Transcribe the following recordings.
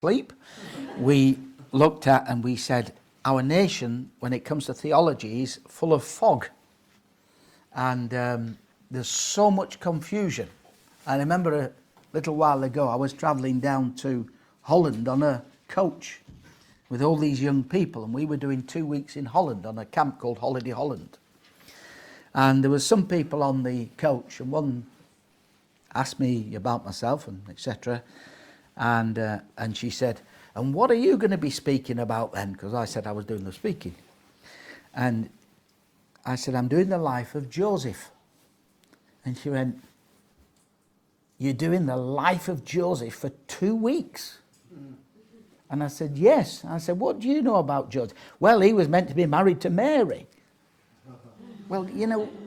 sleep, we looked at and we said, our nation, when it comes to theology, is full of fog. And there's so much confusion. I remember a little while ago, I was travelling down to Holland on a coach with all these young people, and we were doing 2 weeks in Holland on a camp called Holiday Holland. And there was some people on the coach, and one asked me about myself and etc. And she said, "And what are you going to be speaking about then?" Because I said I was doing the speaking. And I said, "I'm doing the life of Joseph." And she went, "You're doing the life of Joseph for 2 weeks?" And I said, "Yes." I said, "What do you know about Joseph?" "Well, he was meant to be married to Mary." Well,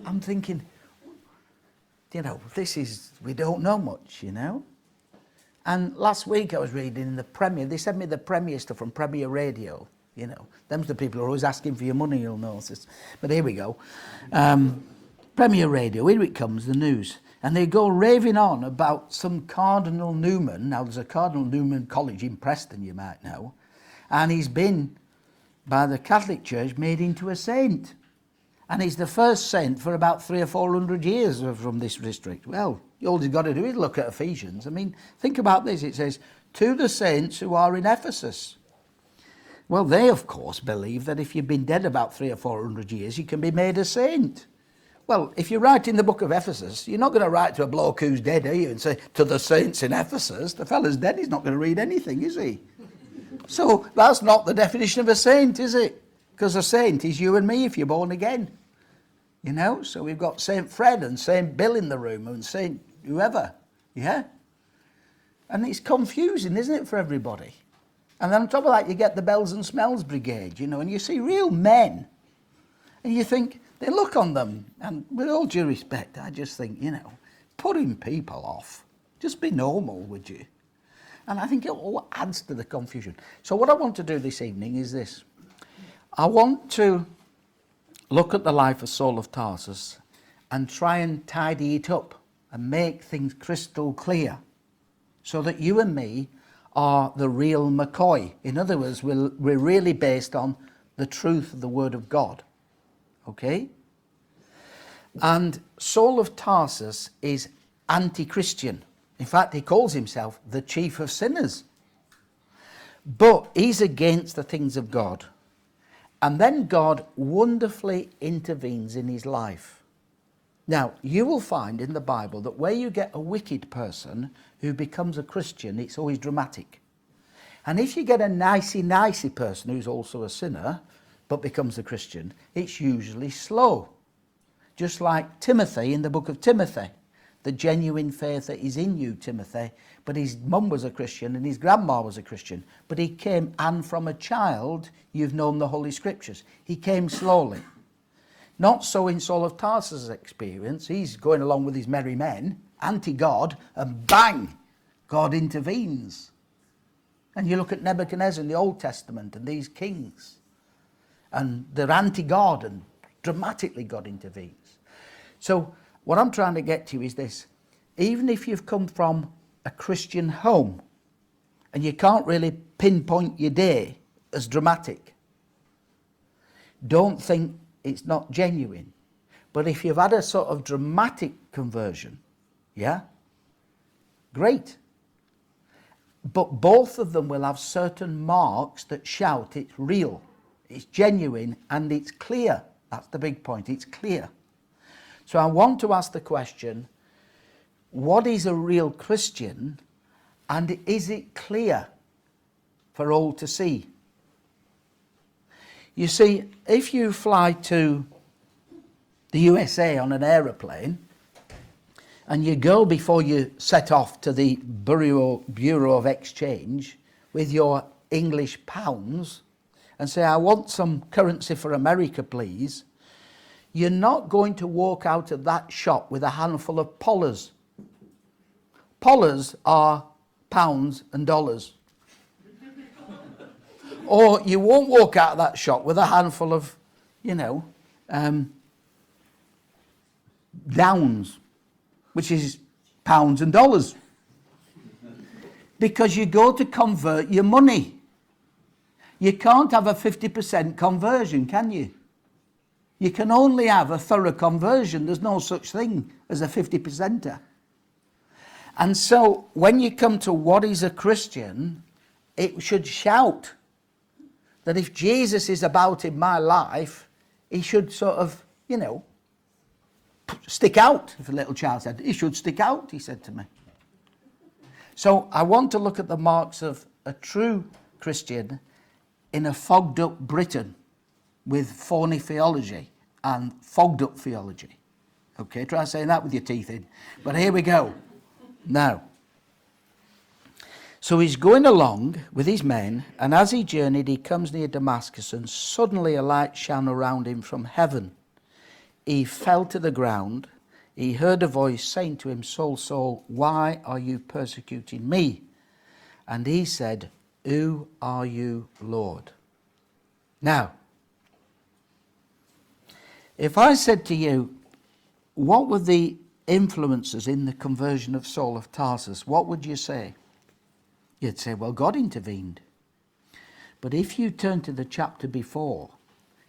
I'm thinking, we don't know much, And last week I was reading in the Premier, they sent me the Premier stuff from Premier Radio, Them's the people who are always asking for your money, you'll notice. But here we go. Premier Radio, here it comes, the news. And they go raving on about some Cardinal Newman. Now, there's a Cardinal Newman College in Preston, you might know. And he's been, by the Catholic Church, made into a saint. And he's the first saint for about 300 or 400 years from this district. Well, all he's got to do is look at Ephesians. I mean, think about this. It says, "To the saints who are in Ephesus." Well, they, of course, believe that if you've been dead about 300 or 400 years, you can be made a saint. Well, if you write in the book of Ephesus, you're not going to write to a bloke who's dead, are you? And say, "To the saints in Ephesus." The fella's dead, he's not going to read anything, is he? So that's not the definition of a saint, is it? Because a saint is you and me if you're born again. So we've got Saint Fred and Saint Bill in the room and Saint whoever, yeah? And it's confusing, isn't it, for everybody? And then on top of that, you get the Bells and Smells Brigade, and you see real men. And you think, they look on them, and with all due respect, I just think, putting people off. Just be normal, would you? And I think it all adds to the confusion. So what I want to do this evening is this. I want to look at the life of Saul of Tarsus and try and tidy it up and make things crystal clear so that you and me are the real McCoy. In other words, we're really based on the truth of the Word of God. Okay? And Saul of Tarsus is anti-Christian. In fact, he calls himself the chief of sinners. But he's against the things of God. And then God wonderfully intervenes in his life. Now, you will find in the Bible that where you get a wicked person who becomes a Christian, it's always dramatic. And if you get a nicey person who's also a sinner, but becomes a Christian, it's usually slow. Just like Timothy in the book of Timothy. The genuine faith that is in you, Timothy. But his mum was a Christian and his grandma was a Christian. But he came, and from a child, you've known the Holy Scriptures. He came slowly. Not so in Saul of Tarsus' experience. He's going along with his merry men, anti-God, and bang, God intervenes. And you look at Nebuchadnezzar in the Old Testament and these kings. And they're anti-God, and dramatically God intervenes. So what I'm trying to get to is this. Even if you've come from a Christian home and you can't really pinpoint your day as dramatic, don't think it's not genuine. But if you've had a sort of dramatic conversion, yeah, great. But both of them will have certain marks that shout it's real, it's genuine, and it's clear. That's the big point, it's clear. So I want to ask the question, what is a real Christian, and is it clear for all to see? You see, if you fly to the USA on an aeroplane, and you go before you set off to the Bureau of Exchange with your English pounds and say, "I want some currency for America, please," you're not going to walk out of that shop with a handful of pollers. Pollers are pounds and dollars. Or you won't walk out of that shop with a handful of, downs, which is pounds and dollars. Because you go to convert your money. You can't have a 50% conversion, can you? You can only have a thorough conversion. There's no such thing as a 50%er. And so when you come to what is a Christian, it should shout that if Jesus is about in my life, he should sort of, you know, stick out. If a little child said, he should stick out, he said to me. So I want to look at the marks of a true Christian in a fogged up Britain with phony theology and fogged up theology. Okay, try saying that with your teeth in. But here we go. Now, so he's going along with his men, and as he journeyed, he comes near Damascus, and suddenly a light shone around him from heaven. He fell to the ground. He heard a voice saying to him, Saul, Saul, why are you persecuting me? And he said, who are you, Lord? Now, if I said to you, what were the influences in the conversion of Saul of Tarsus, what would you say? You'd say, well, God intervened. But if you turn to the chapter before,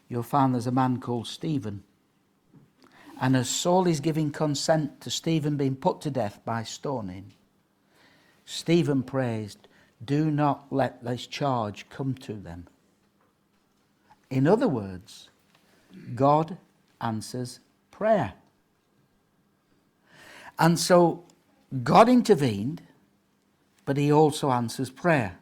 you'll find there's a man called Stephen. And as Saul is giving consent to Stephen being put to death by stoning, Stephen praised, do not let this charge come to them. In other words, God answers prayer. And so God intervened, but he also answers prayer.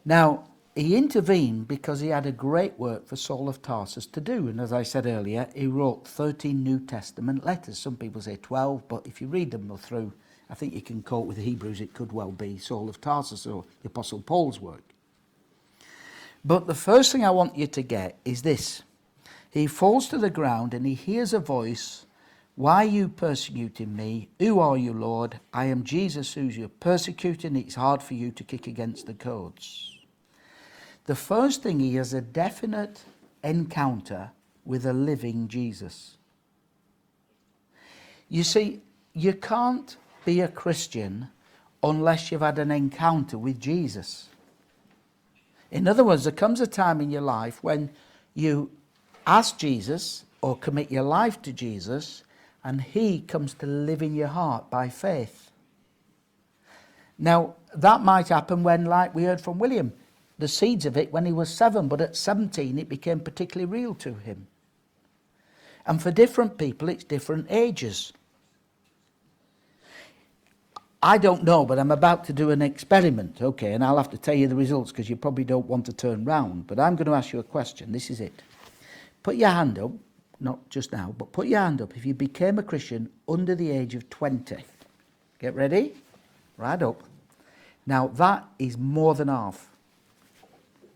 Now, he intervened because he had a great work for Saul of Tarsus to do. And as I said earlier, he wrote 13 New Testament letters. Some people say 12, but if you read them through, I think you can quote with the Hebrews, it could well be Saul of Tarsus or the Apostle Paul's work. But the first thing I want you to get is this. He falls to the ground and he hears a voice, why are you persecuting me? Who are you, Lord? I am Jesus who you're persecuting. It's hard for you to kick against the cords. The first thing, he has a definite encounter with a living Jesus. You see, you can't be a Christian unless you've had an encounter with Jesus. In other words, there comes a time in your life when you ask Jesus or commit your life to Jesus, and he comes to live in your heart by faith. Now, that might happen when, like we heard from William, the seeds of it when he was 7, but at 17 it became particularly real to him. And for different people, it's different ages. I don't know, but I'm about to do an experiment, okay, and I'll have to tell you the results because you probably don't want to turn round, but I'm going to ask you a question. This is it. Put your hand up, not just now, but put your hand up if you became a Christian under the age of 20. Get ready? Right up. Now, that is more than half.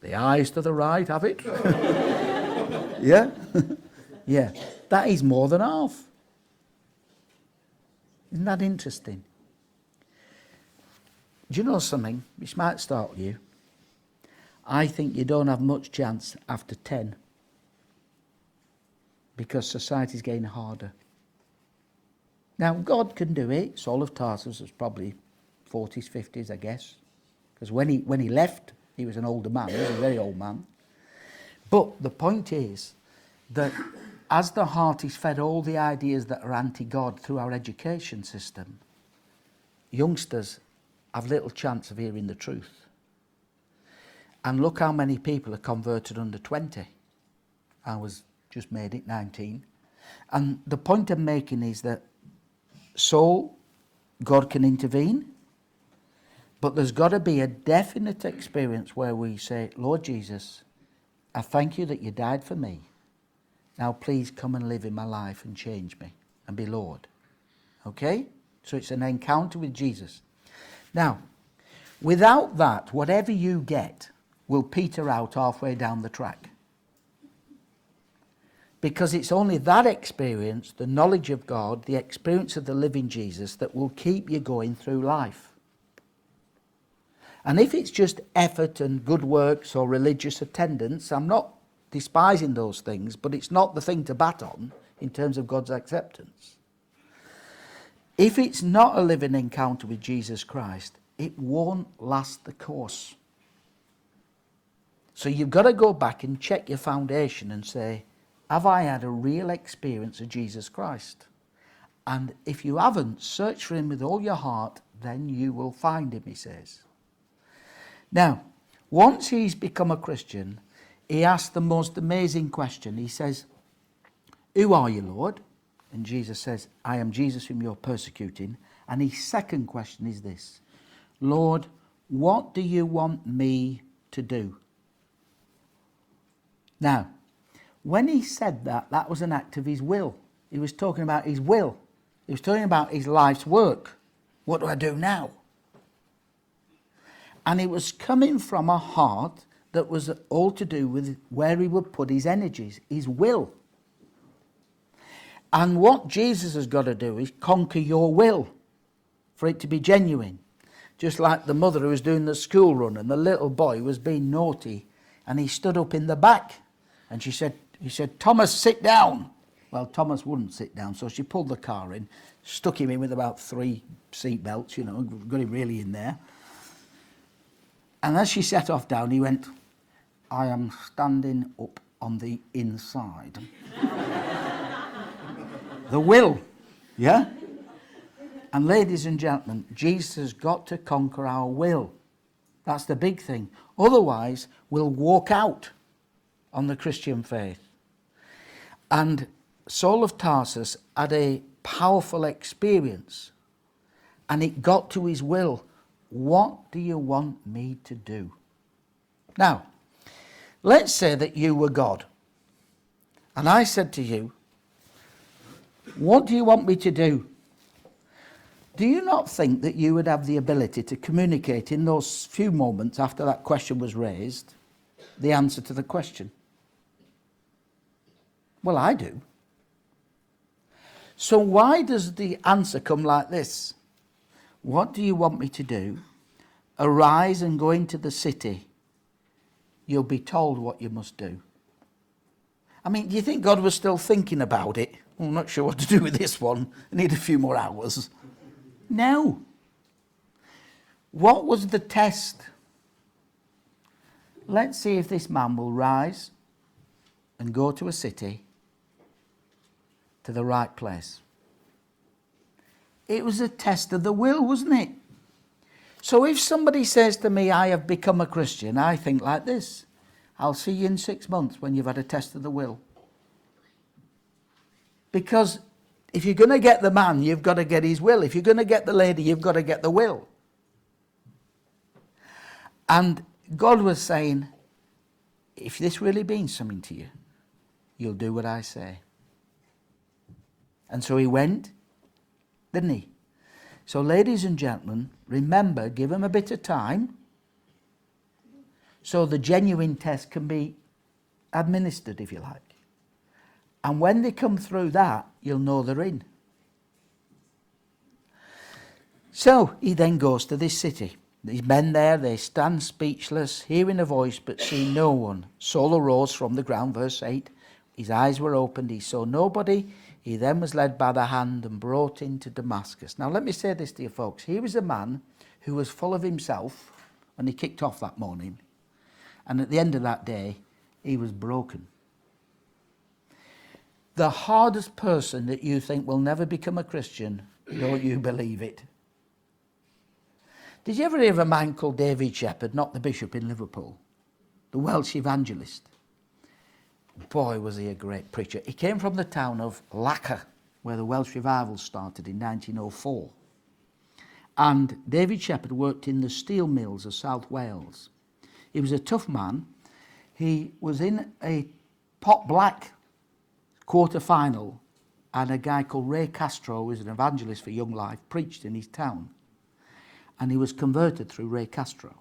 The eyes to the right, have it? Yeah? Yeah. That is more than half. Isn't that interesting? Do you know something? Which might startle you. I think you don't have much chance after 10. Because society's getting harder. Now, God can do it. Saul of Tarsus was probably 40s, 50s, I guess. Because when he left, he was an older man. He was a very old man. But the point is that as the heart is fed all the ideas that are anti-God through our education system, youngsters have little chance of hearing the truth. And look how many people are converted under 20. I was just made it 19. And the point I'm making is that Saul, God can intervene, but there's got to be a definite experience where we say, Lord Jesus, I thank you that you died for me. Now please come and live in my life and change me and be Lord. Okay? So it's an encounter with Jesus. Now, without that, whatever you get will peter out halfway down the track. Because it's only that experience, the knowledge of God, the experience of the living Jesus, that will keep you going through life. And if it's just effort and good works or religious attendance, I'm not despising those things, but it's not the thing to bat on in terms of God's acceptance. If it's not a living encounter with Jesus Christ, it won't last the course. So you've got to go back and check your foundation and say, have I had a real experience of Jesus Christ? And if you haven't, search for him with all your heart, then you will find him, he says. Now, once he's become a Christian, he asks the most amazing question. He says, who are you, Lord? And Jesus says, I am Jesus whom you're persecuting. And his second question is this, Lord, what do you want me to do? Now, when he said that, that was an act of his will. He was talking about his will. He was talking about his life's work. What do I do now? And it was coming from a heart that was all to do with where he would put his energies, his will. And what Jesus has got to do is conquer your will for it to be genuine. Just like the mother who was doing the school run and the little boy was being naughty and he stood up in the back and he said, Thomas, sit down. Well, Thomas wouldn't sit down, so she pulled the car in, stuck him in with about 3 seat belts, you know, got him really in there. And as she set off down, he went, I am standing up on the inside. The will, yeah? And ladies and gentlemen, Jesus has got to conquer our will. That's the big thing. Otherwise, we'll walk out on the Christian faith. And Saul of Tarsus had a powerful experience, and it got to his will. What do you want me to do? Now, let's say that you were God, and I said to you, what do you want me to do? Do you not think that you would have the ability to communicate in those few moments after that question was raised, the answer to the question? Well, I do. So why does the answer come like this? What do you want me to do? Arise and go into the city. You'll be told what you must do. I mean, do you think God was still thinking about it? Well, I'm not sure what to do with this one. I need a few more hours. No. What was the test? Let's see if this man will rise and go to a city, to the right place. It was a test of the will, wasn't it? So if somebody says to me, I have become a Christian, I think like this, I'll see you in 6 months when you've had a test of the will. Because if you're going to get the man, you've got to get his will. If you're going to get the lady, you've got to get the will. And God was saying, if this really means something to you, you'll do what I say. And so he went, didn't he? So ladies and gentlemen, remember, give him a bit of time so the genuine test can be administered, if you like. And when they come through that, you'll know they're in. So he then goes to this city. These men there, they stand speechless, hearing a voice, but see no one. Saul arose from the ground, verse 8. His eyes were opened, he saw nobody. He then was led by the hand and brought into Damascus. Now let me say this to you folks. Here was a man who was full of himself when he kicked off that morning. And at the end of that day, he was broken. The hardest person that you think will never become a Christian, don't you believe it? Did you ever hear of a man called David Shepherd, not the bishop in Liverpool, the Welsh evangelist? Boy, was he a great preacher. He came from the town of Lacca, where the Welsh revival started in 1904. And David Shepherd worked in the steel mills of South Wales. He was a tough man. He was in a pot black quarter-final, and a guy called Ray Castro, who was an evangelist for Young Life, preached in his town. And he was converted through Ray Castro.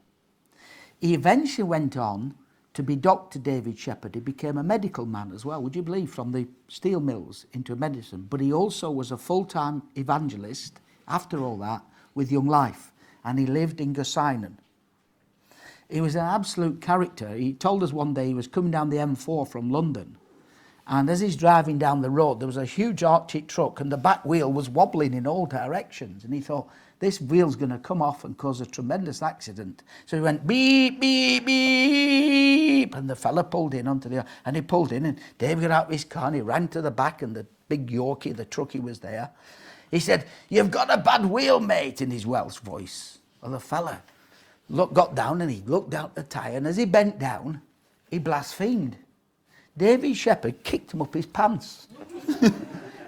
He eventually went on to be Dr. David Shepherd. He became a medical man as well, would you believe, from the steel mills into medicine. But he also was a full-time evangelist, after all that, with Young Life. And he lived in Gosainen. He was an absolute character. He told us one day he was coming down the M4 from London. And as he's driving down the road, there was a huge Arctic truck and the back wheel was wobbling in all directions. And he thought, this wheel's going to come off and cause a tremendous accident. So he went beep, beep, beep. And the fella pulled in onto the, and he pulled in, and Dave got out of his car and he ran to the back, and the big Yorkie, the truckie, was there. He said, "You've got a bad wheel, mate," in his Welsh voice. Well, the fella got down and he looked out the tyre, and as he bent down, he blasphemed. Davy Shepherd kicked him up his pants.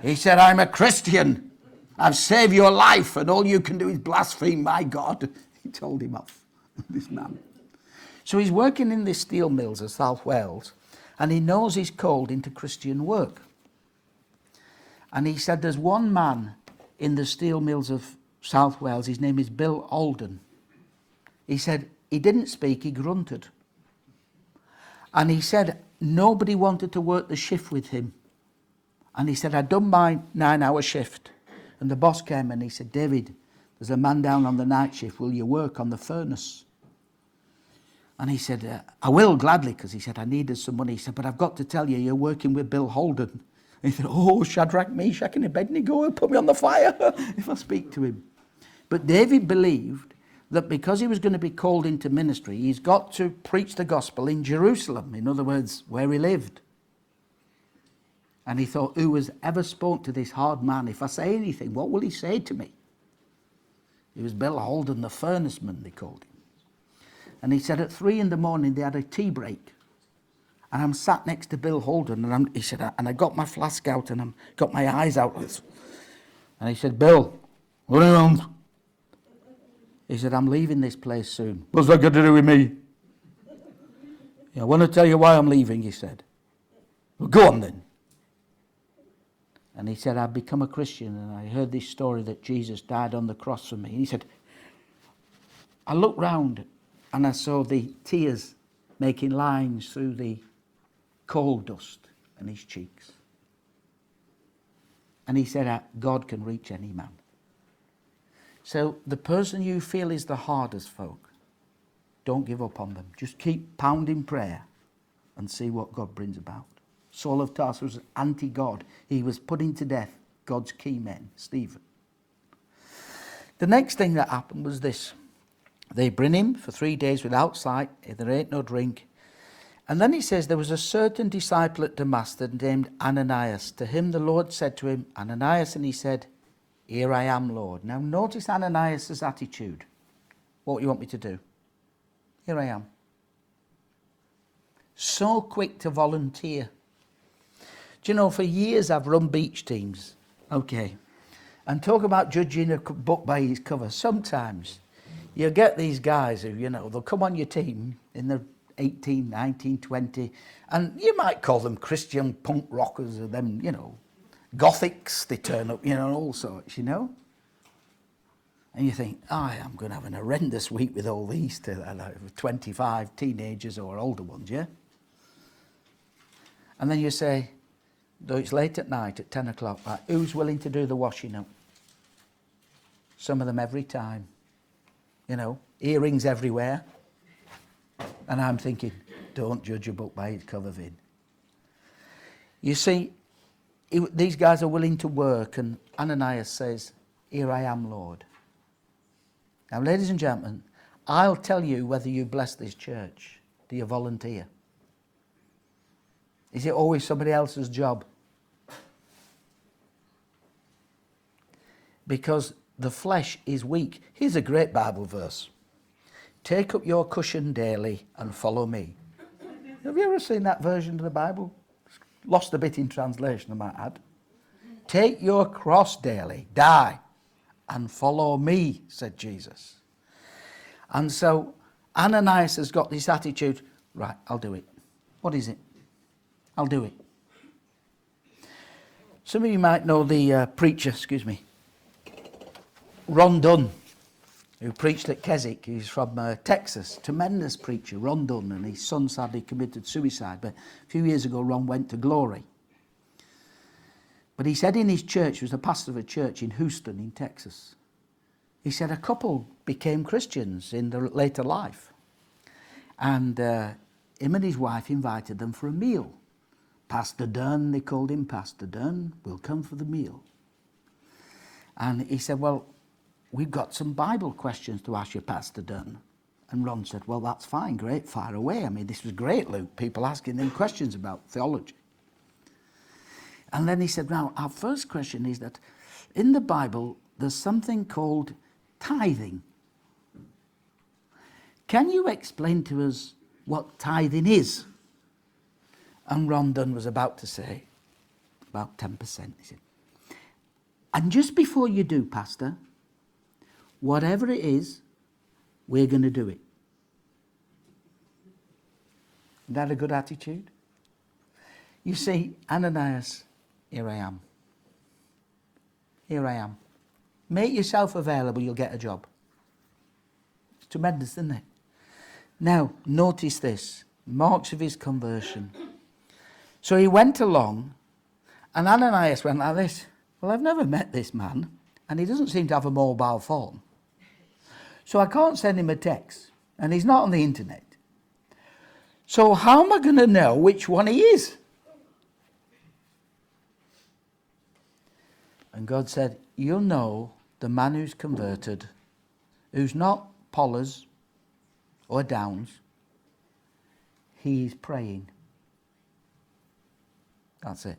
He said, "I'm a Christian. I've saved your life, and all you can do is blaspheme my God." He told him off, this man. So he's working in the steel mills of South Wales, and he knows he's called into Christian work. And he said there's one man in the steel mills of South Wales, his name is Bill Alden. He said he didn't speak, he grunted. And he said nobody wanted to work the shift with him. And he said, I'd done my 9-hour shift. And the boss came and he said, "David, there's a man down on the night shift. Will you work on the furnace?" And he said, "I will, gladly," because he said, "I needed some money." He said, "But I've got to tell you, you're working with Bill Holden." And he said, "Oh, Shadrach, Meshach and Abednego will put me on the fire if I speak to him." But David believed that because he was going to be called into ministry, he's got to preach the gospel in Jerusalem, in other words, where he lived. And he thought, who has ever spoke to this hard man? If I say anything, what will he say to me? It was Bill Holden, the furnaceman, they called him. And he said at 3 a.m, they had a tea break. And I'm sat next to Bill Holden, and he said, and I got my flask out, and I got my eyes out. And he said, "Bill, what do you want?" He said, "I'm leaving this place soon." "What's that got to do with me?" "Yeah, I want to tell you why I'm leaving," he said. "Well, go on then." And he said, "I've become a Christian, and I heard this story that Jesus died on the cross for me." And he said, "I looked round and I saw the tears making lines through the coal dust in his cheeks." And he said, "God can reach any man." So the person you feel is the hardest folk, don't give up on them. Just keep pounding prayer and see what God brings about. Saul of Tarsus was anti-God. He was putting to death God's key men, Stephen. The next thing that happened was this. They bring him for 3 days without sight. There ain't no drink. And then he says, there was a certain disciple at Damascus named Ananias. To him the Lord said to him, "Ananias," and he said, "Here I am, Lord." Now notice Ananias' attitude. What do you want me to do? Here I am. So quick to volunteer. Do you know, for years I've run beach teams. Okay. And talk about judging a book by its cover. Sometimes you get these guys who, they'll come on your team in the 18, 19, 20, and you might call them Christian punk rockers or them, gothics, they turn up, all sorts, And you think, I'm going to have an horrendous week with all these 25 teenagers or older ones, yeah? And then you say, though it's late at night at 10 o'clock, right, who's willing to do the washing up? Some of them every time. Earrings everywhere. And I'm thinking, don't judge a book by its cover, Vin. You see, these guys are willing to work, and Ananias says, "Here I am, Lord." Now, ladies and gentlemen, I'll tell you whether you bless this church. Do you volunteer? Is it always somebody else's job? Because the flesh is weak. Here's a great Bible verse. "Take up your cushion daily and follow me." Have you ever seen that version of the Bible? Lost a bit in translation, I might add. "Take your cross daily, die, and follow me," said Jesus. And so Ananias has got this attitude, right, I'll do it. What is it? I'll do it. Some of you might know the preacher, Ron Dunn, who preached at Keswick. He's from Texas. Tremendous preacher, Ron Dunn, and his son sadly committed suicide. But a few years ago, Ron went to glory. But he said in his church, he was a pastor of a church in Houston in Texas. He said a couple became Christians in their later life. And him and his wife invited them for a meal. Pastor Dunn, they called him Pastor Dunn, will come for the meal. And he said, well, we've got some Bible questions to ask you, Pastor Dunn. And Ron said, well, that's fine, great, fire away. I mean, this was great, Luke, people asking them questions about theology. And then he said, now, our first question is that in the Bible, there's something called tithing. Can you explain to us what tithing is? And Ron Dunn was about to say, about 10%. He said, and just before you do, Pastor, whatever it is, we're going to do it. Isn't that a good attitude? You see, Ananias, here I am. Here I am. Make yourself available, you'll get a job. It's tremendous, isn't it? Now, notice this, marks of his conversion. So he went along, and Ananias went like this. Well, I've never met this man, and he doesn't seem to have a mobile phone. So I can't send him a text, and he's not on the internet. So how am I going to know which one he is? And God said, you'll know the man who's converted, who's not Pollers or Downs, he's praying. That's it.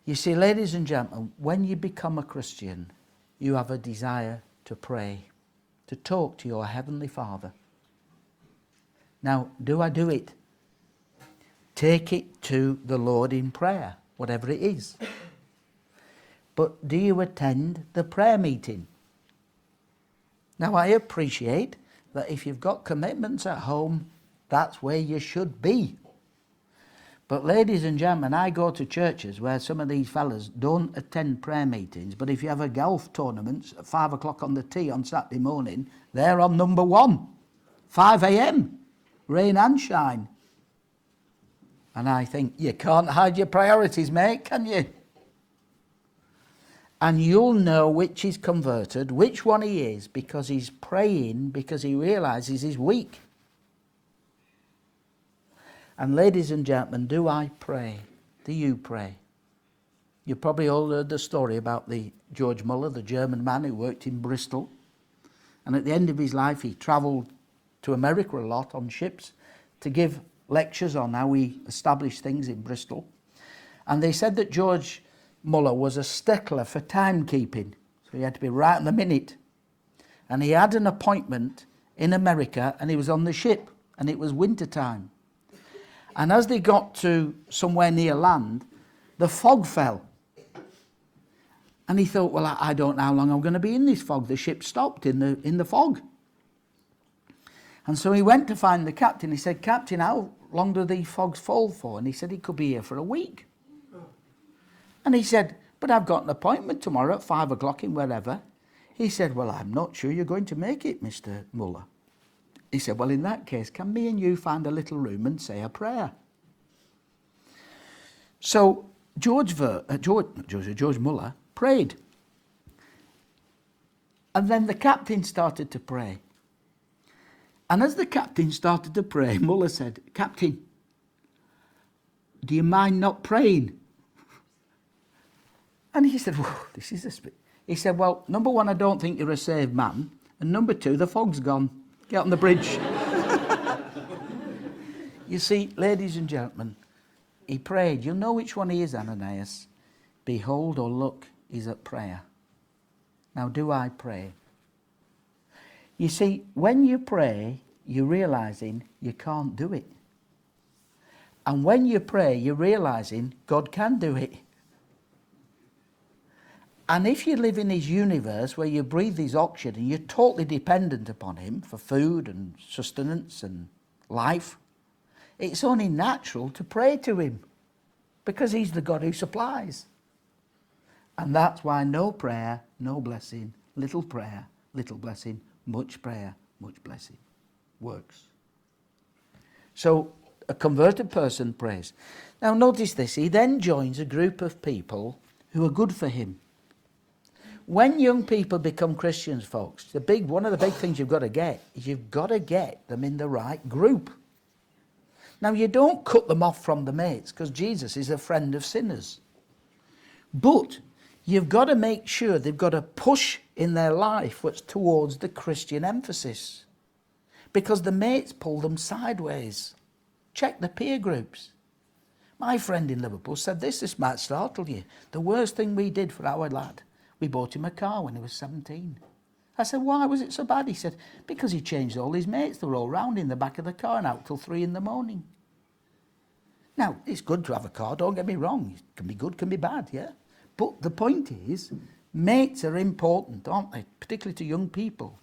You see, ladies and gentlemen, when you become a Christian, you have a desire to pray, to talk to your Heavenly Father. Now, do I do it? Take it to the Lord in prayer, whatever it is. But do you attend the prayer meeting? Now, I appreciate that if you've got commitments at home, that's where you should be. But ladies and gentlemen, I go to churches where some of these fellas don't attend prayer meetings, but if you have a golf tournament at 5 o'clock on the tee on Saturday morning, they're on number 1, 5 a.m, rain and shine. And I think, you can't hide your priorities, mate, can you? And you'll know which is converted, which one he is, because he's praying, because he realises he's weak. And ladies and gentlemen, do I pray? Do you pray? You probably all heard the story about the George Muller, the German man who worked in Bristol. And at the end of his life, he travelled to America a lot on ships to give lectures on how he established things in Bristol. And they said that George Muller was a stickler for timekeeping. So he had to be right on the minute. And he had an appointment in America, and he was on the ship, and it was winter time. And as they got to somewhere near land, the fog fell. And he thought, well, I don't know how long I'm going to be in this fog. The ship stopped in the fog. And so he went to find the captain. He said, Captain, how long do these fogs fall for? And he said, he could be here for a week. And he said, but I've got an appointment tomorrow at 5 o'clock in wherever. He said, well, I'm not sure you're going to make it, Mr. Muller. He said, well, in that case, can me and you find a little room and say a prayer? So George Muller prayed. And then the captain started to pray. And as the captain started to pray, Muller said, Captain, do you mind not praying? And he said, whoa, this is a spit. He said, well, number 1, I don't think you're a saved man. And number 2, the fog's gone. Get on the bridge. You see, ladies and gentlemen, he prayed. You'll know which one he is, Ananias. Behold or look, he's at prayer. Now, do I pray? You see, when you pray, you're realising you can't do it. And when you pray, you're realising God can do it. And if you live in his universe where you breathe his oxygen and you're totally dependent upon him for food and sustenance and life, it's only natural to pray to him because he's the God who supplies. And that's why no prayer, no blessing, little prayer, little blessing, much prayer, much blessing works. So a converted person prays. Now notice this, he then joins a group of people who are good for him. When young people become Christians, folks, one of the big things you've got to get is you've got to get them in the right group. Now, you don't cut them off from the mates, because Jesus is a friend of sinners. But you've got to make sure they've got a push in their life what's towards the Christian emphasis. Because the mates pull them sideways. Check the peer groups. My friend in Liverpool said this might startle you. The worst thing we did for our lad, we bought him a car when he was 17. I said, why was it so bad? He said, because he changed all his mates. They were all round in the back of the car and out till 3 in the morning. Now, it's good to have a car, don't get me wrong. It can be good, can be bad, yeah? But the point is, mates are important, aren't they? Particularly to young people.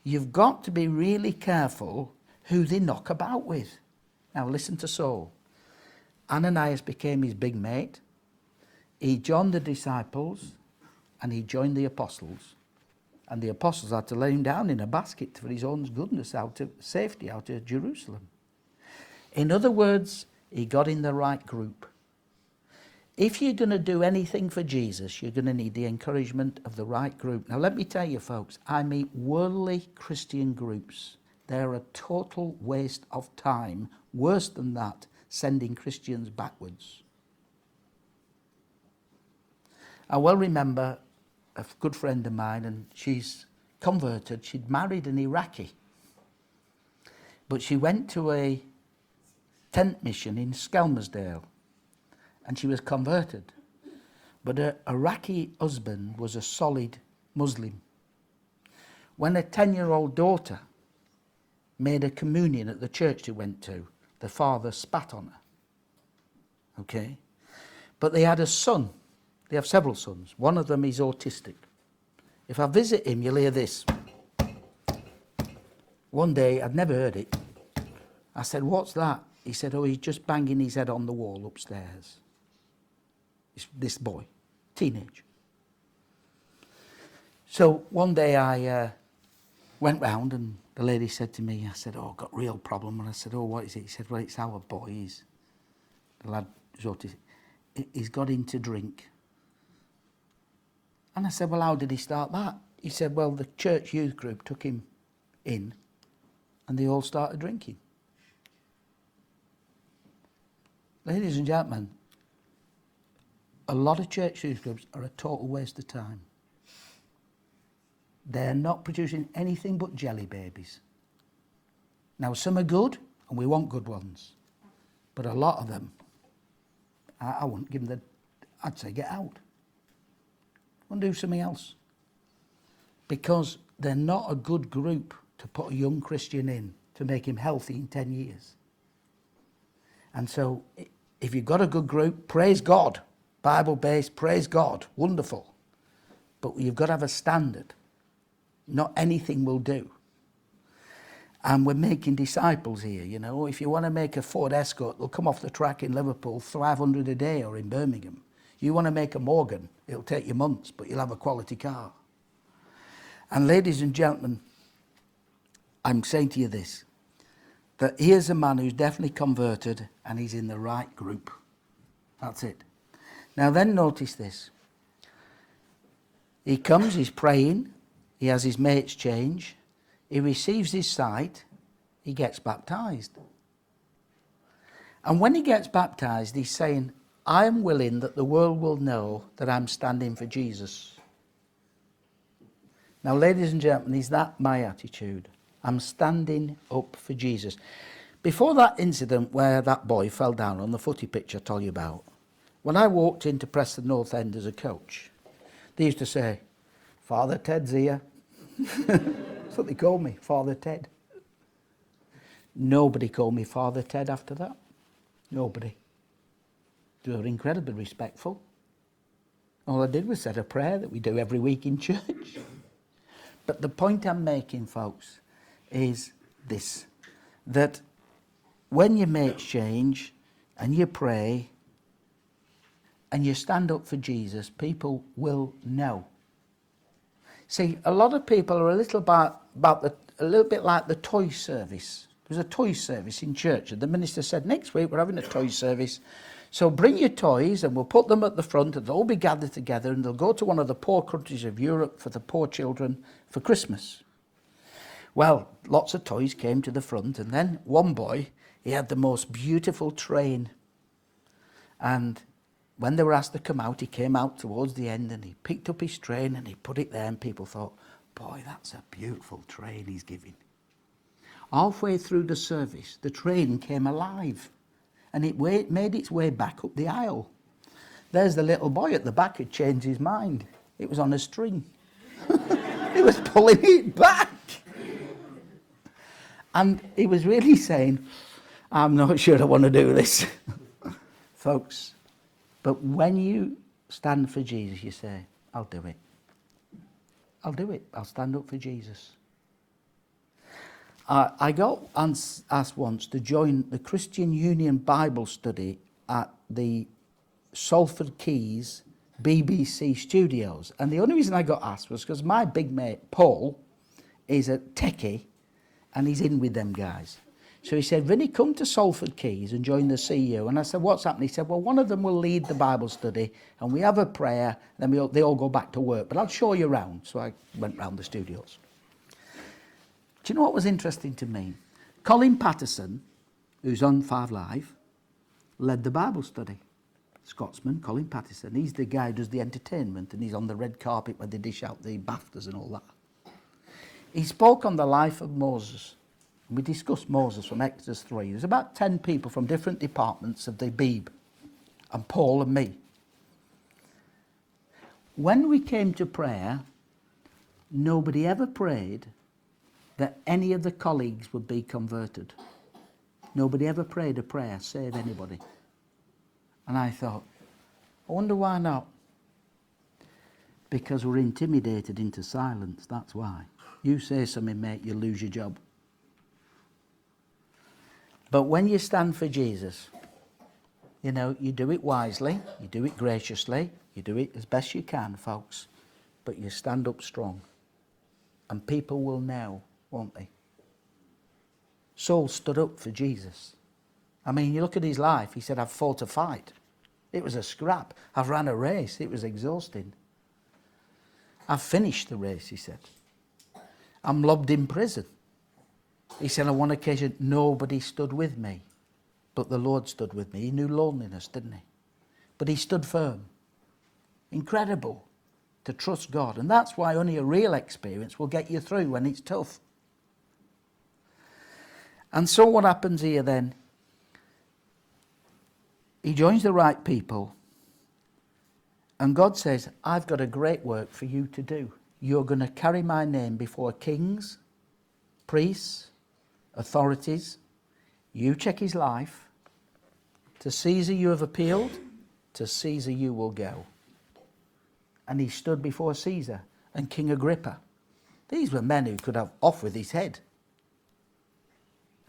You've got to be really careful who they knock about with. Now, listen to Saul. Ananias became his big mate. He joined the disciples and he joined the apostles. And the apostles had to lay him down in a basket for his own goodness, out of safety, out of Jerusalem. In other words, he got in the right group. If you're going to do anything for Jesus, you're going to need the encouragement of the right group. Now, let me tell you, folks, I meet worldly Christian groups. They're a total waste of time. Worse than that, sending Christians backwards. I well remember a good friend of mine, and she's converted. She'd married an Iraqi. But she went to a tent mission in Skelmersdale, and she was converted. But her Iraqi husband was a solid Muslim. When a 10-year-old daughter made a communion at the church she went to, the father spat on her. Okay? But they had a son. They have several sons. One of them is autistic. If I visit him, you'll hear this. One day, I'd never heard it. I said, what's that? He said, oh, he's just banging his head on the wall upstairs. It's this boy, teenage. So one day I went round and the lady said to me, I said, oh, I've got a real problem. And I said, oh, what is it? He said, well, it's our boy. The lad was autistic. He's got into drink. And I said, well, how did he start that? He said, well, the church youth group took him in and they all started drinking. Ladies and gentlemen, a lot of church youth groups are a total waste of time. They're not producing anything but jelly babies. Now, some are good, and we want good ones. But a lot of them, I wouldn't give them I'd say get out. And do something else. Because they're not a good group to put a young Christian in to make him healthy in 10 years. And so, if you've got a good group, praise God. Bible-based, praise God. Wonderful. But you've got to have a standard. Not anything will do. And we're making disciples here, you know. If you want to make a Ford Escort, they'll come off the track in Liverpool, 500 a day, or in Birmingham. You want to make a Morgan, it'll take you months, but you'll have a quality car. And ladies and gentlemen, I'm saying to you this, that here's a man who's definitely converted and he's in the right group. That's it. Now then notice this. He comes, he's praying, he has his mates change, he receives his sight, he gets baptized. And when he gets baptized, he's saying, I am willing that the world will know that I'm standing for Jesus. Now, ladies and gentlemen, is that my attitude? I'm standing up for Jesus. Before that incident where that boy fell down on the footy pitch I told you about, when I walked into Preston North End as a coach, they used to say, Father Ted's here. That's what they called me, Father Ted. Nobody called me Father Ted after that. Nobody. They were incredibly respectful. All I did was say a prayer that we do every week in church. But the point I'm making, folks, is this, that when your mates change and you pray and you stand up for Jesus, people will know. See, a lot of people are a little bit like the toy service. There was a toy service in church, and the minister said, next week we're having a toy service. So bring your toys and we'll put them at the front and they'll all be gathered together and they'll go to one of the poor countries of Europe for the poor children for Christmas. Well, lots of toys came to the front, and then one boy, he had the most beautiful train. And when they were asked to come out, he came out towards the end and he picked up his train and he put it there, and people thought, boy, that's a beautiful train he's giving. Halfway through the service, the train came alive and it made its way back up the aisle. There's the little boy at the back who changed his mind. It was on a string. He was pulling it back. And he was really saying, I'm not sure I want to do this. Folks, but when you stand for Jesus, you say, I'll do it. I'll do it. I'll stand up for Jesus. I got asked once to join the Christian Union Bible study at the Salford Keys BBC studios. And the only reason I got asked was because my big mate, Paul, is a techie and he's in with them guys. So he said, Vinny, come to Salford Keys and join the CU. And I said, what's happening? He said, well, one of them will lead the Bible study and we have a prayer, and then they all go back to work. But I'll show you around. So I went round the studios. Do you know what was interesting to me? Colin Patterson, who's on 5 Live, led the Bible study. Scotsman, Colin Patterson. He's the guy who does the entertainment, and he's on the red carpet where they dish out the BAFTAs and all that. He spoke on the life of Moses. We discussed Moses from Exodus 3. There's about 10 people from different departments of the Beeb, and Paul and me. When we came to prayer, nobody ever prayed that any of the colleagues would be converted. Nobody ever prayed a prayer, save anybody. And I thought, I wonder why not? Because we're intimidated into silence, that's why. You say something, mate, you lose your job. But when you stand for Jesus, you know, you do it wisely, you do it graciously, you do it as best you can, folks, but you stand up strong. And people will know, won't they? Saul stood up for Jesus. I mean, you look at his life, he said, I've fought a fight. It was a scrap. I've ran a race. It was exhausting. I've finished the race, he said. I'm lobbed in prison. He said, on one occasion, nobody stood with me, but the Lord stood with me. He knew loneliness, didn't he? But he stood firm. Incredible to trust God. And that's why only a real experience will get you through when it's tough. And so what happens here then? He joins the right people, and God says, I've got a great work for you to do. You're going to carry my name before kings, priests, authorities. You check his life. To Caesar you have appealed, to Caesar you will go. And he stood before Caesar and King Agrippa. These were men who could have off with his head.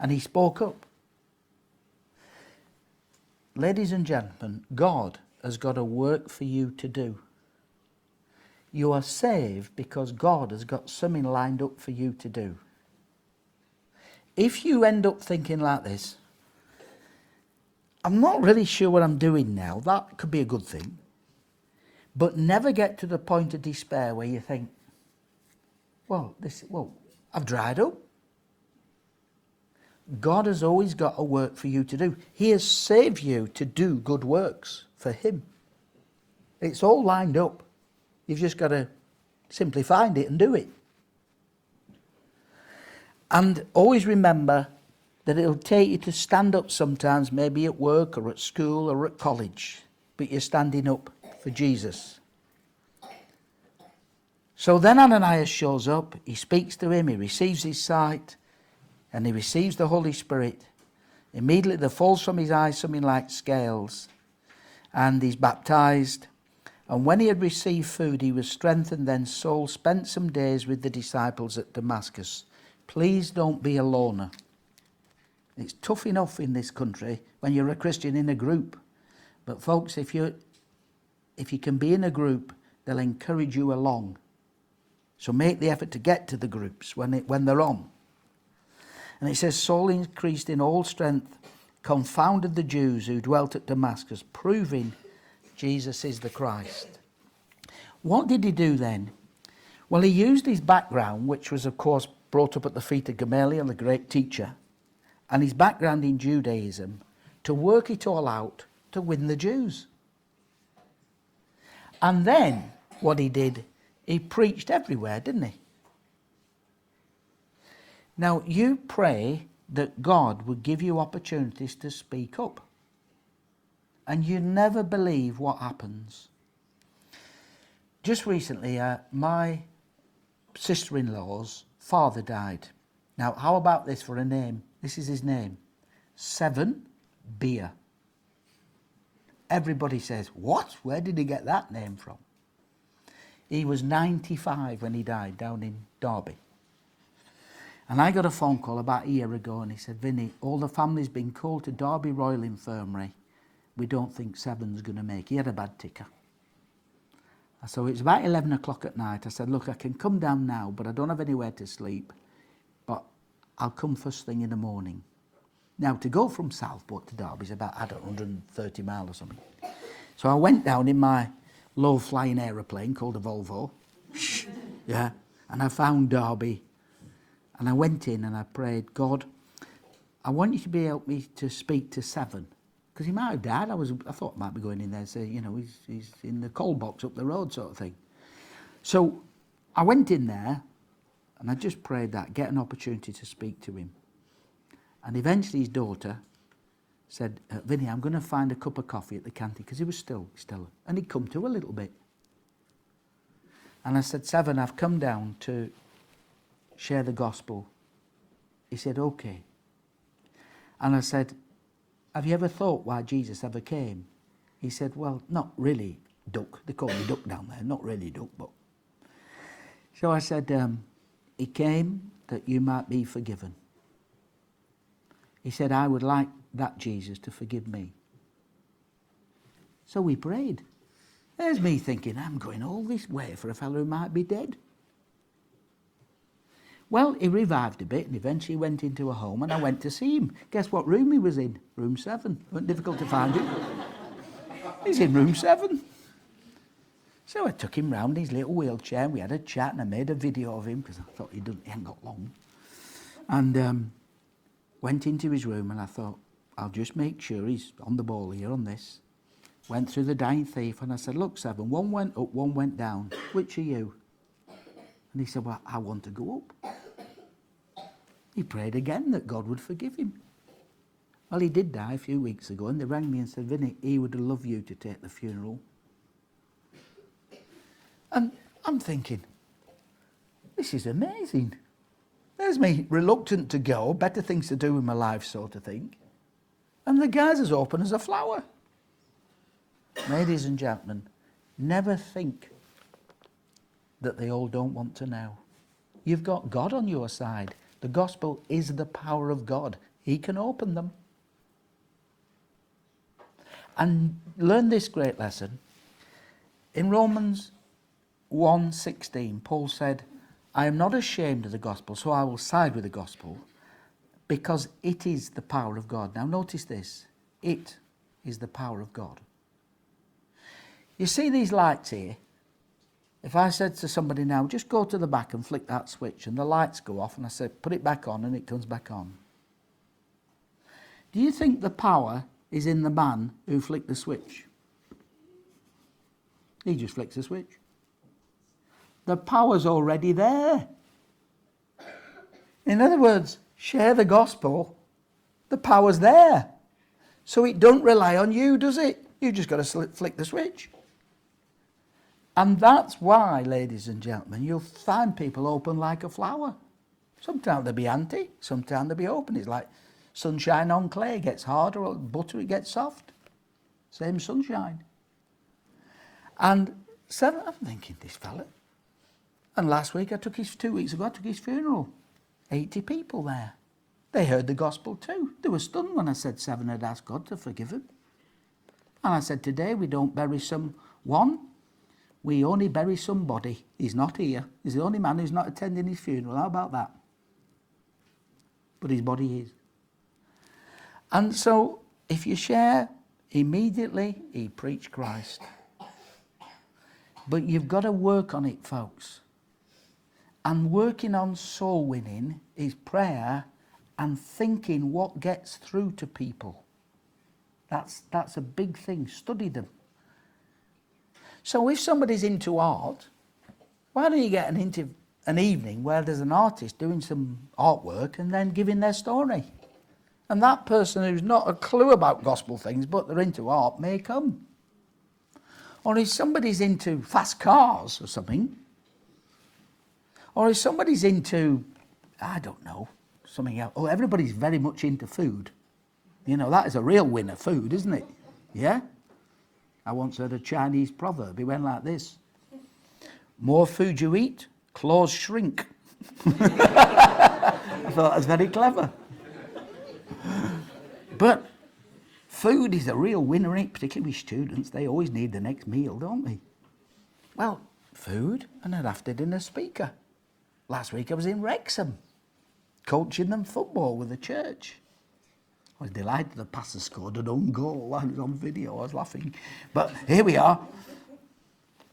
And he spoke up. Ladies and gentlemen, God has got a work for you to do. You are saved because God has got something lined up for you to do. If you end up thinking like this, I'm not really sure what I'm doing now, that could be a good thing. But never get to the point of despair where you think, well, I've dried up. God has always got a work for you to do. He has saved you to do good works for him. It's all lined up. You've just got to simply find it and do it. And always remember that it'll take you to stand up sometimes, maybe at work or at school or at college, but you're standing up for Jesus. So then Ananias shows up, he speaks to him, he receives his sight, and he receives the Holy Spirit. Immediately there falls from his eyes something like scales, and he's baptized. And when he had received food, he was strengthened. Then Saul spent some days with the disciples at Damascus. Please don't be a loner. It's tough enough in this country when you're a Christian in a group. But folks, if you can be in a group, they'll encourage you along. So make the effort to get to the groups when they're on. And it says, Saul increased in all strength, confounded the Jews who dwelt at Damascus, proving Jesus is the Christ. What did he do then? Well, he used his background, which was, of course, brought up at the feet of Gamaliel, the great teacher, and his background in Judaism, to work it all out to win the Jews. And then what he did, he preached everywhere, didn't he? Now, you pray that God would give you opportunities to speak up. And you never believe what happens. Just recently, my sister-in-law's father died. Now, how about this for a name? This is his name. 7 Beer. Everybody says, what? Where did he get that name from? He was 95 when he died down in Derby. And I got a phone call about a year ago and he said, Vinny, all the family's been called to Derby Royal Infirmary. We don't think 7's going to make it. He had a bad ticker. So it's about 11 o'clock at night. I said, look, I can come down now, but I don't have anywhere to sleep. But I'll come first thing in the morning. Now, to go from Southport to Derby is about, 130 miles or something. So I went down in my low-flying aeroplane called a Volvo. Yeah. And I found Derby. And I went in and I prayed, God, I want you to be help me to speak to 7. Because he might have died. I thought I might be going in there and say, you know, he's in the coal box up the road sort of thing. So I went in there and I just prayed that, get an opportunity to speak to him. And eventually his daughter said, Vinny, I'm going to find a cup of coffee at the canteen, because he was still, and he'd come to a little bit. And I said, 7, I've come down to share the gospel. He said, okay. And I said, have you ever thought why Jesus ever came? He said, well, not really, Duck. They call me Duck down there, not really Duck, but. So I said, he came that you might be forgiven. He said, I would like that Jesus to forgive me. So we prayed. There's me thinking, I'm going all this way for a fellow who might be dead. Well, he revived a bit and eventually went into a home and I went to see him. Guess what room he was in? Room 7. It wasn't difficult to find him. He's in room 7. So I took him round his little wheelchair and we had a chat and I made a video of him because I thought he hadn't got long. And went into his room and I thought, I'll just make sure he's on the ball here on this. Went through the dying thief and I said, look, 7, one went up, one went down. Which are you? And he said, well, I want to go up. He prayed again that God would forgive him. Well, he did die a few weeks ago and they rang me and said, Vinny, he would love you to take the funeral. And I'm thinking, this is amazing. There's me, reluctant to go, better things to do with my life sort of thing. And the guy's as open as a flower. Ladies and gentlemen, never think that they all don't want to know. You've got God on your side. The gospel is the power of God. He can open them. And learn this great lesson. In Romans 1:16, Paul said, I am not ashamed of the gospel, so I will side with the gospel, because it is the power of God. Now notice this. It is the power of God. You see these lights here? If I said to somebody now, just go to the back and flick that switch and the lights go off, and I said, put it back on, and it comes back on. Do you think the power is in the man who flicked the switch? He just flicks the switch. The power's already there. In other words, share the gospel, the power's there. So it don't rely on you, does it? You just got to flick the switch. And that's why, ladies and gentlemen, you'll find people open like a flower. Sometimes they'll be anti, sometimes they'll be open. It's like sunshine on clay. It gets harder, or butter, it gets soft. Same sunshine. And so I'm thinking, this fella. And last week, 2 weeks ago, I took his funeral. 80 people there. They heard the gospel too. They were stunned when I said 7 had asked God to forgive him. And I said, today we don't bury someone, we only bury somebody. He's not here. He's the only man who's not attending his funeral. How about that? But his body is. And so, if you share, immediately he preached Christ. But you've got to work on it, folks. And working on soul winning is prayer and thinking what gets through to people. That's a big thing. Study them. So if somebody's into art, why don't you get an evening where there's an artist doing some artwork and then giving their story? And that person who's not a clue about gospel things, but they're into art, may come. Or if somebody's into fast cars or something, or if somebody's into, I don't know, something else. Oh, everybody's very much into food. You know, that is a real winner, food, isn't it? Yeah? I once heard a Chinese proverb. It went like this. More food you eat, claws shrink. I thought that was very clever. But food is a real winner, particularly with students. They always need the next meal, don't they? Well, food, and an after-dinner speaker. Last week I was in Wrexham, coaching them football with the church. I was delighted the pastor scored an own goal. I was on video, I was laughing. But here we are.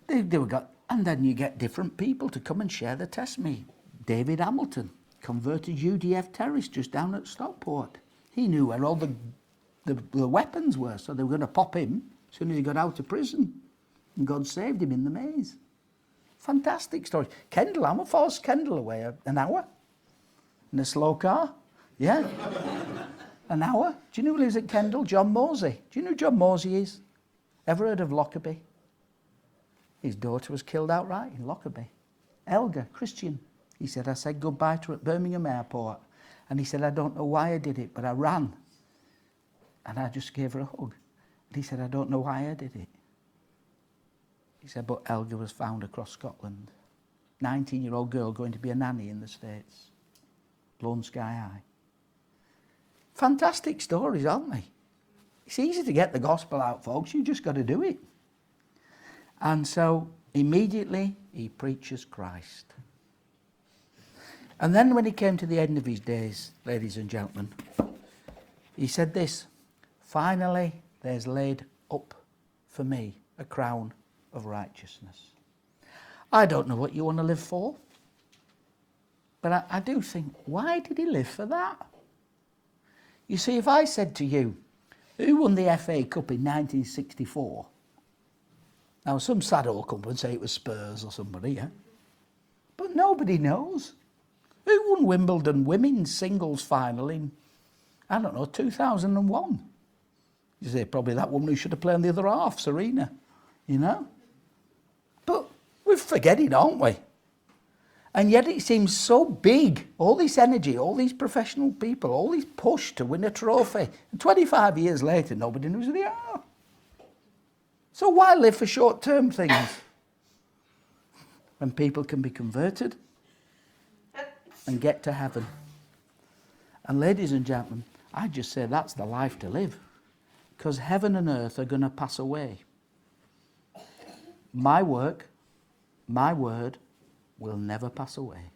And then you get different people to come and share the testimony. David Hamilton converted UDF terrorists just down at Stockport. He knew where all the weapons were, so they were going to pop him as soon as he got out of prison. And God saved him in the maze. Fantastic story. Kendal, I'm a force Kendal away an hour in a slow car. Yeah. An hour. Do you know who lives at Kendal? John Mosey. Do you know who John Mosey is? Ever heard of Lockerbie? His daughter was killed outright in Lockerbie. Elga, Christian. He said, I said goodbye to her at Birmingham Airport. And he said, I don't know why I did it, but I ran. And I just gave her a hug. And he said, I don't know why I did it. He said, but Elga was found across Scotland. 19-year-old girl going to be a nanny in the States. Blown sky high. Fantastic stories, aren't they? It's easy to get the gospel out, folks. You just got to do it. And so, immediately, he preaches Christ. And then when he came to the end of his days, ladies and gentlemen, he said this, finally, there's laid up for me a crown of righteousness. I don't know what you want to live for, but I do think, why did he live for that? You see, if I said to you, who won the FA Cup in 1964? Now, some sad old company would say it was Spurs or somebody, yeah? But nobody knows. Who won Wimbledon women's singles final in, I don't know, 2001? You say, probably that woman who should have played on the other half, Serena, you know? But we're forgetting, aren't we? And yet it seems so big, all this energy, all these professional people, all this push to win a trophy. And 25 years later, nobody knows who they are. So why live for short-term things when people can be converted and get to heaven? And ladies and gentlemen, I just say that's the life to live, because heaven and earth are going to pass away. My work, my word, will never pass away.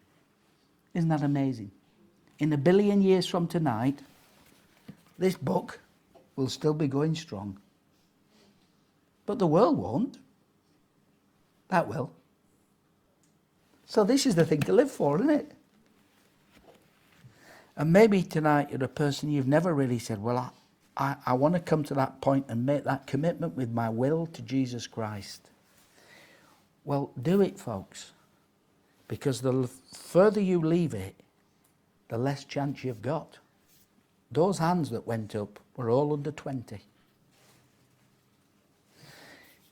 Isn't that amazing? In 1 billion years from tonight, this book will still be going strong. But the world won't. That will. So this is the thing to live for, isn't it? And maybe tonight you're a person you've never really said, well, I want to come to that point and make that commitment with my will to Jesus Christ. Well, do it, folks. Because the further you leave it, the less chance you've got. Those hands that went up were all under 20.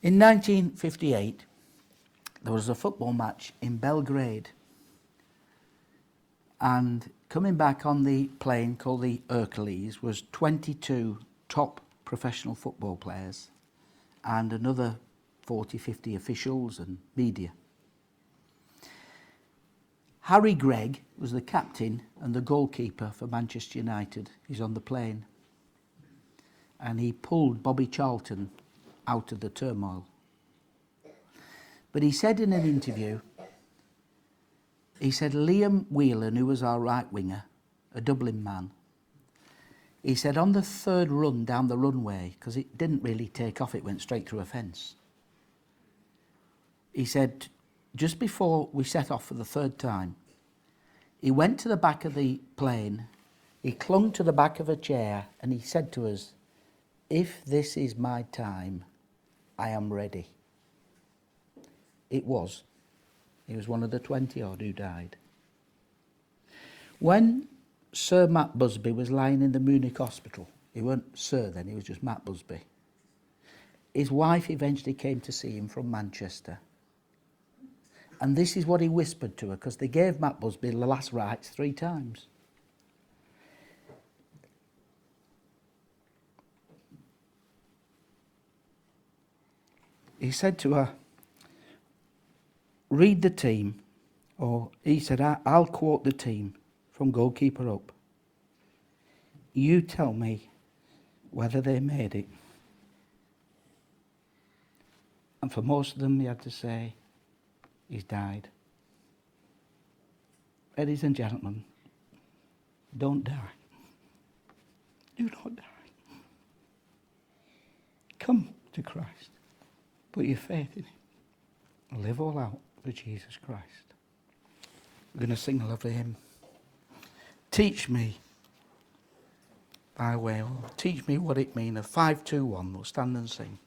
In 1958, there was a football match in Belgrade. And coming back on the plane called the Hercules was 22 top professional football players and another 40, 50 officials and media. Harry Gregg was the captain and the goalkeeper for Manchester United. He's on the plane. And he pulled Bobby Charlton out of the turmoil. But he said in an interview, he said Liam Whelan, who was our right winger, a Dublin man, he said on the third run down the runway, because it didn't really take off, it went straight through a fence. He said just before we set off for the third time, he went to the back of the plane, he clung to the back of a chair, and he said to us, "If this is my time, I am ready." It was. He was one of the 20 odd who died. When Sir Matt Busby was lying in the Munich hospital, he weren't Sir then, he was just Matt Busby. His wife eventually came to see him from Manchester. And this is what he whispered to her, because they gave Matt Busby the last rites 3 times. He said to her, "Read the team," or he said, "I'll quote the team from goalkeeper up. You tell me whether they made it." And for most of them, he had to say, "He's died." Ladies and gentlemen, don't die. Do not die. Come to Christ. Put your faith in him. Live all out for Jesus Christ. We're going to sing a lovely hymn. Teach me thy way, Lord. Teach me what it meaneth. 5, 2, 1. We'll stand and sing.